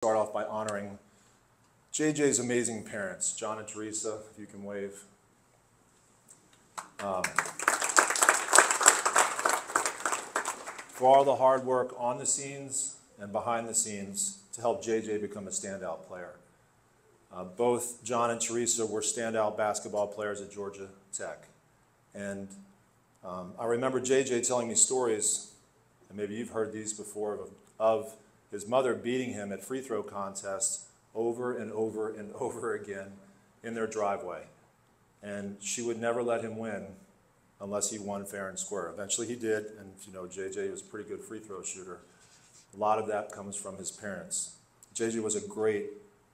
Start off by honoring JJ's amazing parents, John and Teresa, if you can wave. For all the hard work on the scenes and behind the scenes to help JJ become a standout player. Both John and Teresa were standout basketball players at Georgia Tech. And I remember JJ telling me stories, and maybe you've heard these before, of his mother beating him at free throw contests over and over and over again in their driveway. And she would never let him win unless he won fair and square. Eventually he did, and you know, JJ was a pretty good free throw shooter. A lot of that comes from his parents. JJ was a great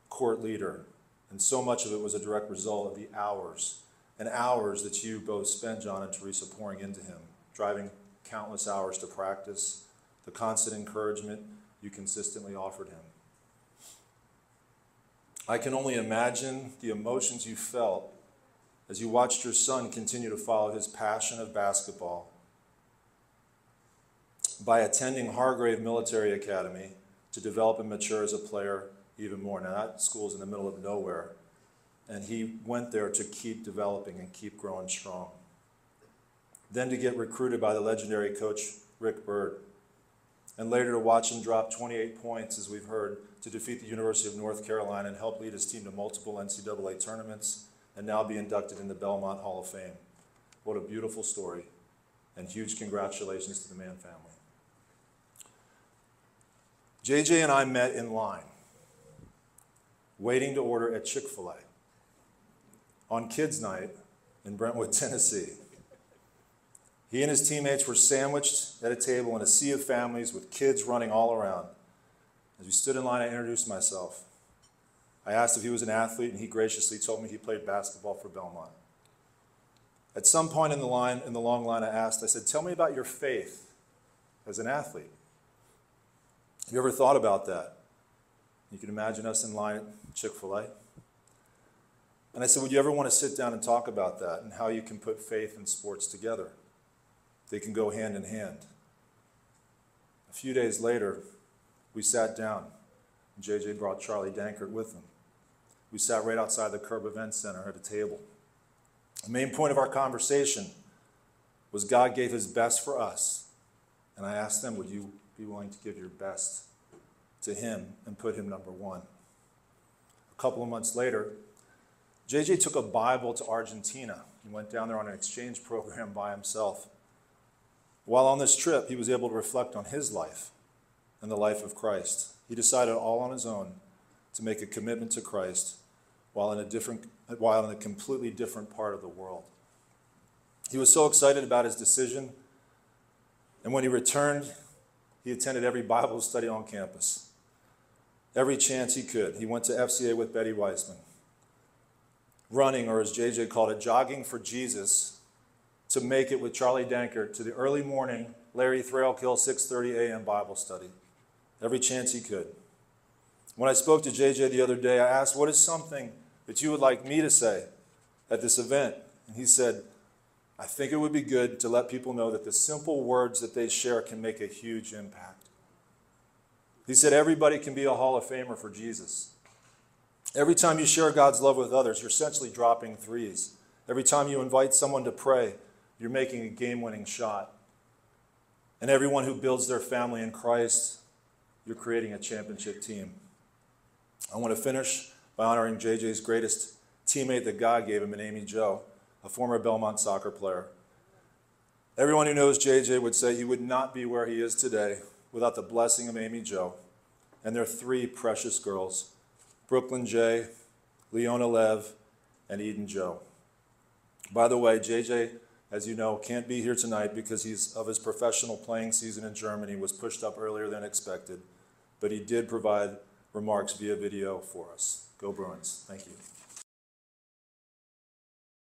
court leader, and so much of it was a direct result of the hours and hours that you both spent, John and Teresa, pouring into him, driving countless hours to practice, the constant encouragement you consistently offered him. I can only imagine the emotions you felt as you watched your son continue to follow his passion of basketball by attending Hargrave Military Academy to develop and mature as a player even more. Now that school is in the middle of nowhere, and he went there to keep developing and keep growing strong. Then to get recruited by the legendary coach Rick Byrd, and later to watch him drop 28 points, as we've heard, to defeat the University of North Carolina and help lead his team to multiple NCAA tournaments, and now be inducted in the Belmont Hall of Fame. What a beautiful story, and huge congratulations to the Mann family. JJ and I met in line, waiting to order at Chick-fil-A on Kids Night in Brentwood, Tennessee. He and his teammates were sandwiched at a table in a sea of families with kids running all around. As we stood in line, I introduced myself. I asked if he was an athlete, and he graciously told me he played basketball for Belmont. At some point in the long line, I said, tell me about your faith as an athlete. Have you ever thought about that? You can imagine us in line at Chick-fil-A. And I said, would you ever want to sit down and talk about that and how you can put faith and sports together? They can go hand in hand. A few days later, we sat down, and JJ brought Charlie Dankert with him. We sat right outside the Curb Event Center at a table. The main point of our conversation was God gave his best for us. And I asked them, would you be willing to give your best to him and put him number one? A couple of months later, JJ took a Bible to Argentina. He went down there on an exchange program by himself. While on this trip, he was able to reflect on his life and the life of Christ. He decided all on his own to make a commitment to Christ while in a completely different part of the world. He was so excited about his decision, and when he returned, he attended every Bible study on campus. Every chance he could. He went to FCA with Betty Weissman, running, or as JJ called it, jogging for Jesus, to make it with Charlie Dankert to the early morning Larry Thrailkill 6:30 a.m. Bible study. Every chance he could. When I spoke to JJ the other day, I asked, what is something that you would like me to say at this event? And he said, I think it would be good to let people know that the simple words that they share can make a huge impact. He said, everybody can be a Hall of Famer for Jesus. Every time you share God's love with others, you're essentially dropping threes. Every time you invite someone to pray, you're making a game-winning shot. And everyone who builds their family in Christ, you're creating a championship team. I want to finish by honoring JJ's greatest teammate that God gave him in Amy Jo, a former Belmont soccer player. Everyone who knows JJ would say he would not be where he is today without the blessing of Amy Jo and their three precious girls, Brooklyn J, Leona Lev, and Eden Jo. By the way, JJ, as you know, can't be here tonight because of his professional playing season in Germany was pushed up earlier than expected, but he did provide remarks via video for us. Go Bruins. Thank you.